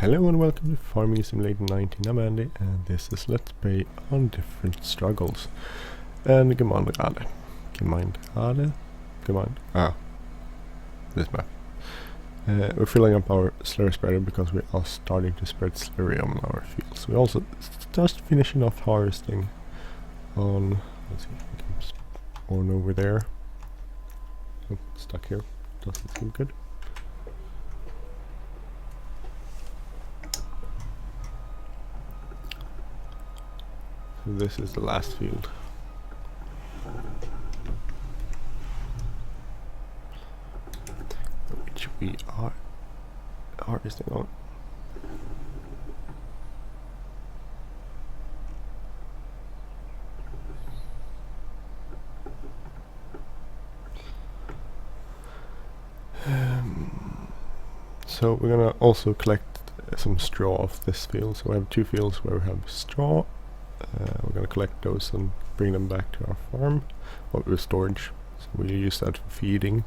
Hello and welcome to Farming Simulator 19. I'm Andy and this is Let's Play on different struggles. And Gemeinde Rade. This map. We're filling up our slurry spreader because we are starting to spread slurry on our fields. We're also just finishing off harvesting on, let's see if we can spawn over there. Oh, stuck here. Doesn't seem good. So this is the last field. Which we are harvesting on. So we're gonna also collect some straw off this field. So we have two fields where we have straw. We're going to collect those and bring them back to our farm or storage. So we'll use that for feeding.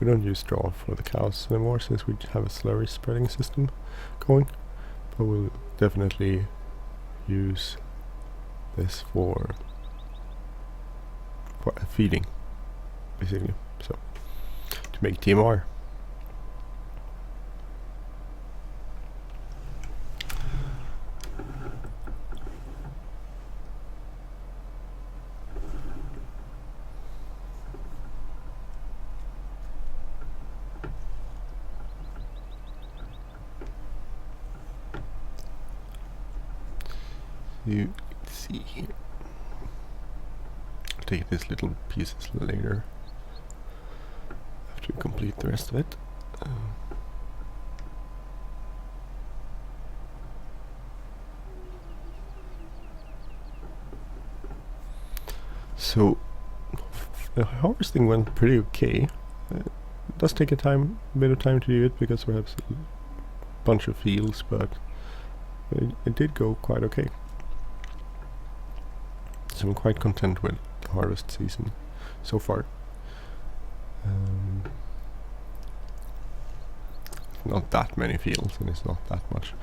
We don't use straw for the cows anymore since we have a slurry spreading system going, but we'll definitely use this for feeding basically, so to make TMR. You can see here. I'll take these little pieces later after we complete the rest of it. So the harvesting went pretty okay. It does take a bit of time to do it because we have a bunch of fields, but it did go quite okay. So I'm quite content with the harvest season so far. Not that many fields and it's not that much.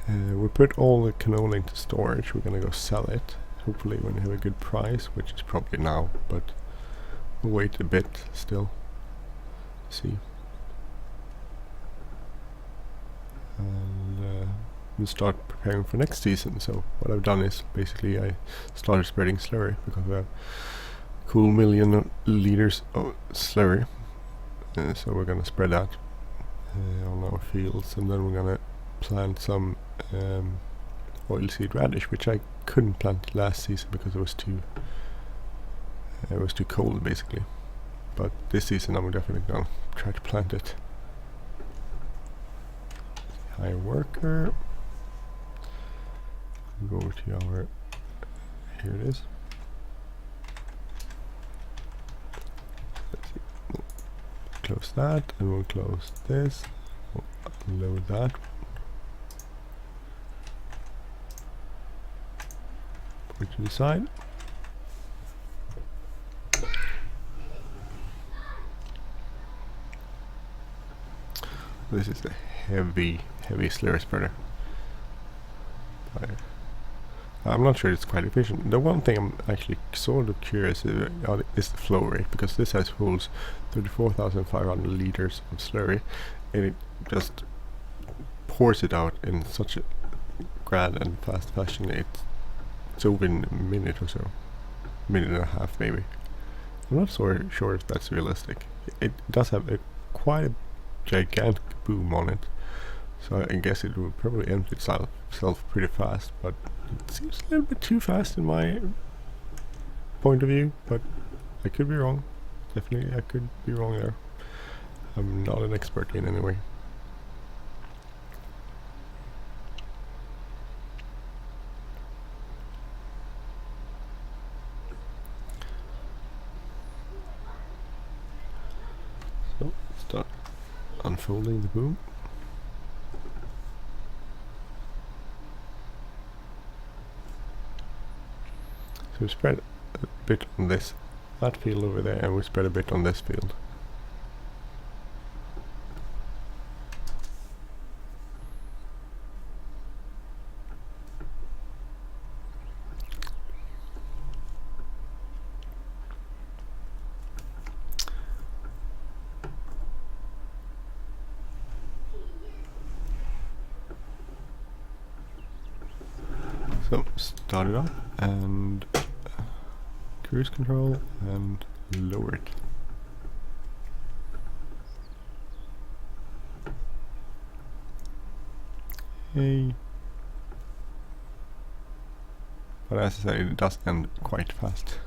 We put all the canola into storage. We're gonna go sell it, hopefully when we have a good price, which is probably now, but we'll wait a bit still. See. And we'll start preparing for next season. So what I've done is basically I started spreading slurry because we have a cool 1,000,000 liters of slurry. So we're gonna spread that on our fields, and then we're gonna plant some oilseed radish, which I couldn't plant last season because it was too cold basically. But this season I'm definitely gonna try to plant it. Hire worker. Go over to our, here it is. Let's see. We'll close that, and we'll close this. We'll load that. Put it to the side. This is a heavy slurry spreader. I'm not sure it's quite efficient. The one thing I'm actually sort of curious is the flow rate, because this holds 34,500 liters of slurry and it just pours it out in such a grand and fast fashion. It's over in a minute or so, minute and a half maybe. I'm not so sure if that's realistic. It does have quite a gigantic boom on it, so I guess it will probably empty itself pretty fast, but it seems a little bit too fast in my point of view, but I could be wrong. Definitely I could be wrong there. I'm not an expert in any way. So start unfolding the boom. So we spread a bit on that field over there, and we spread a bit on this field. So start it up and cruise control and lower it. Hey. But as I said, it does end quite fast.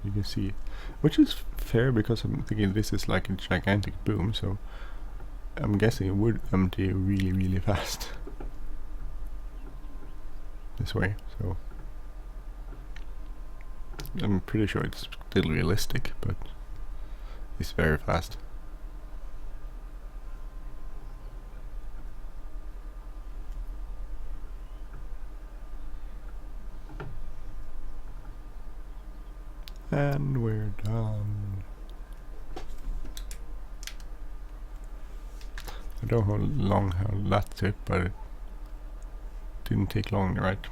You can see, which is fair because I'm thinking this is like a gigantic boom, so I'm guessing it would empty really fast this way. So I'm pretty sure it's still realistic, but it's very fast. And we're done. I don't know how long that took, but it didn't take long, right?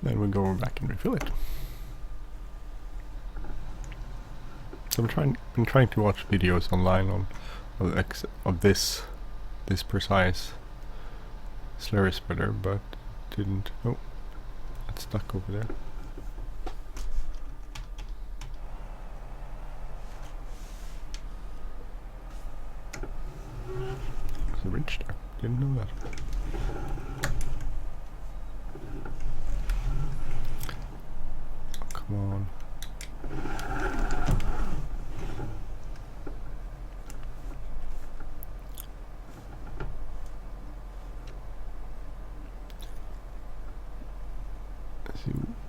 Then we go back and refill it. So been trying to watch videos online of this precise slurry spreader, but didn't. Oh. Stuck over there. There's a ridge there. Didn't know that. Oh, come on.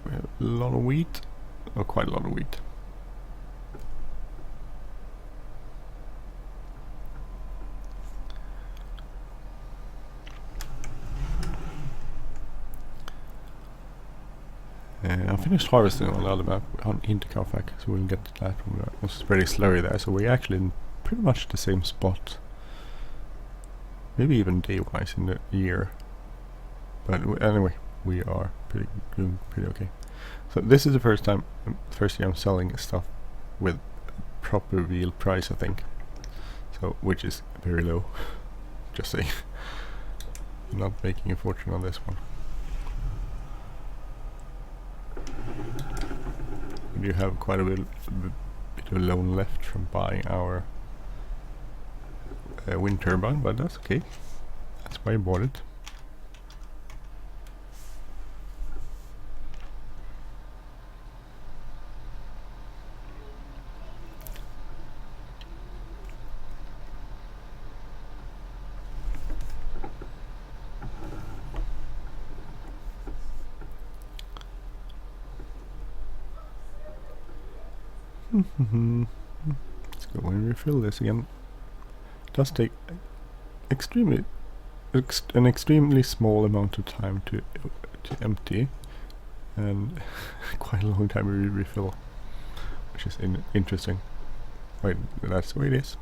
We have a lot of wheat, or quite a lot of wheat. I finished harvesting on the other map on Hinterkaifek, so we'll get to that one. It was very slurry there, so we're actually in pretty much the same spot. Maybe even day-wise in the year. But anyway, we are doing pretty okay. So this is the first year I'm selling stuff with proper real price, I think. So, which is very low. Just saying. I'm not making a fortune on this one. We do have quite a bit of loan left from buying our wind turbine, but that's okay. That's why I bought it. Let's go and refill this again. It does take an extremely small amount of time to empty, and quite a long time to refill, which is interesting. Wait, that's the way it is.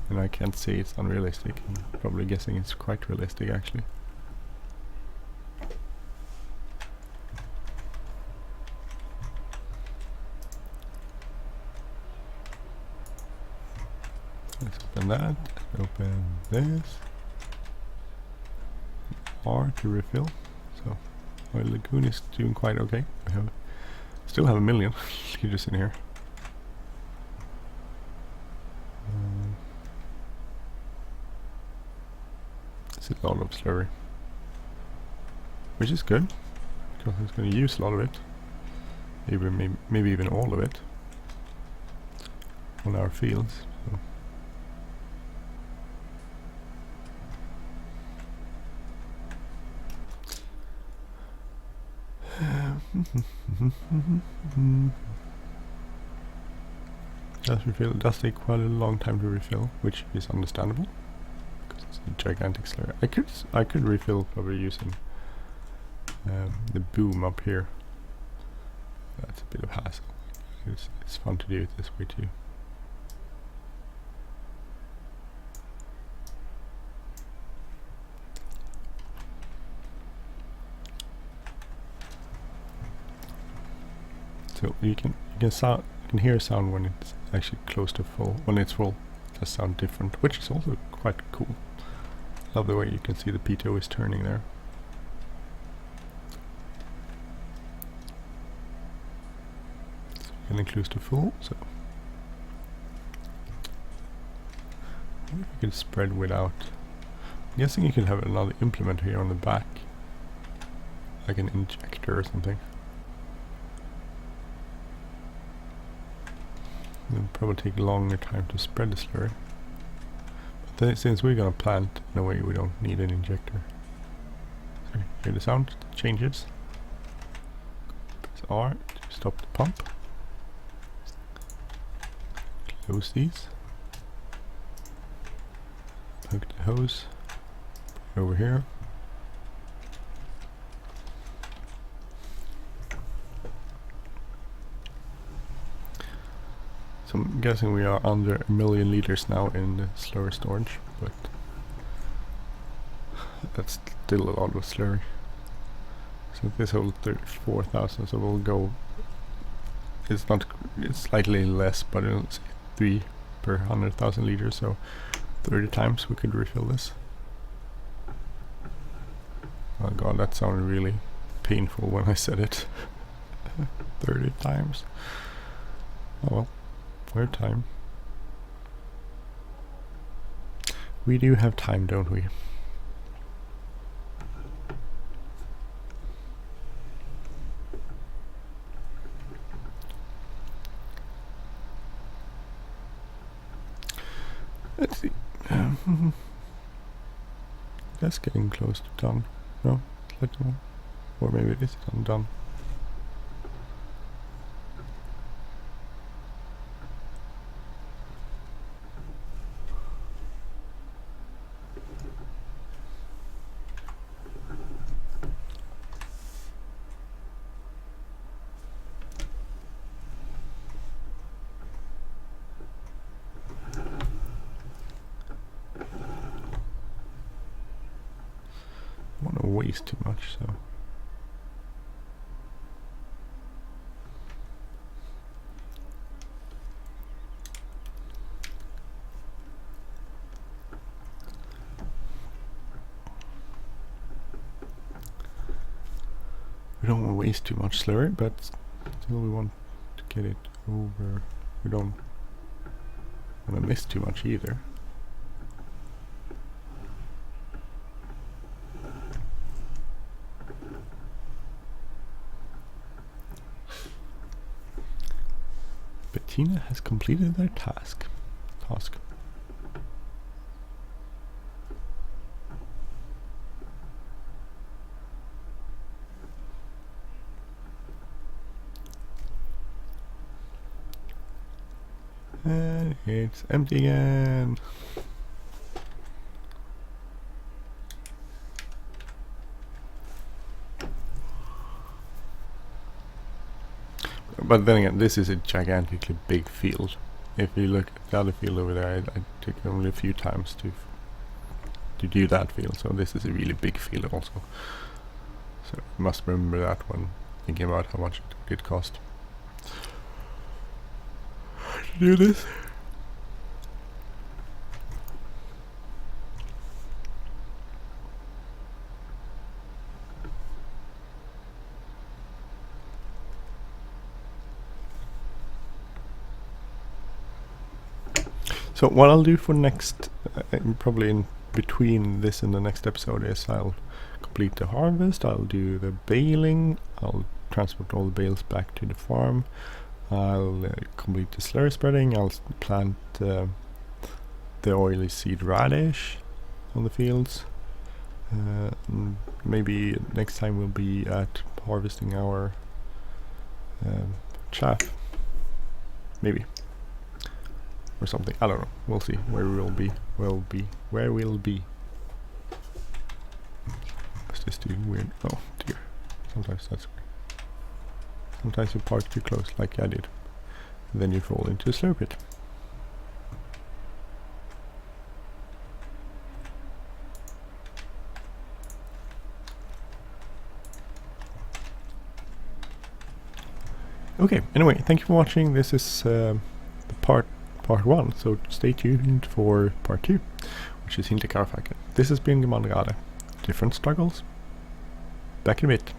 And I can't say it's unrealistic. I'm probably guessing it's quite realistic, actually. Let's open that, open this. R to refill. So my lagoon is doing quite okay. Still have 1 million liters in here. It's a lot of slurry, which is good because it's going to use a lot of it. Maybe even all of it on our fields. So. It does take quite a long time to refill, which is understandable because it's a gigantic slurry. I could refill probably using the boom up here. That's a bit of hassle. It's fun to do it this way too. So you can hear a sound when it's actually close to full. When it's full, it does sound different, which is also quite cool. Love the way you can see the pitot is turning there. So getting close to full, so you can spread without. I'm guessing you can have another implement here on the back, like an injector or something. It'll probably take a longer time to spread the slurry. But since we're gonna plant in a way, we don't need an injector. So hear the sound changes. Press R to stop the pump. Close these. Plug the hose over here. So I'm guessing we are under 1 million liters now in the slurry storage, but that's still a lot of slurry. So this whole 34,000, so we'll go. It's slightly less, but it's 3 per 100,000 liters, so 30 times we could refill this. Oh god, that sounded really painful when I said it. 30 times. Oh well. We have time. We do have time, don't we? Let's see. That's getting close to done. No, slightly more. Or maybe it is done. Waste too much, so we don't want to waste too much slurry, but still we want to get it over. We don't want to miss too much either. Tina has completed their task. And it's empty again. But then again, this is a gigantically big field. If you look at the other field over there, I took only a few times to do that field. So this is a really big field also. So you must remember that when thinking about how much it did cost to do this. So what I'll do for next, probably in between this and the next episode, is I'll complete the harvest, I'll do the baling, I'll transport all the bales back to the farm, I'll complete the slurry spreading, I'll plant the oily seed radish on the fields. Maybe next time we'll be at harvesting our chaff. Maybe. Or something. I don't know. We'll see where we'll be. Where we'll be. What's this doing weird? Oh dear. Sometimes that's weird. Sometimes you park too close, like I did. And then you fall into a slurry pit. Okay, anyway, thank you for watching. This is the part 1, so stay tuned for part 2, which is Hinterkaifek. This has been Gemeinde Rade. Different struggles. Back in a bit.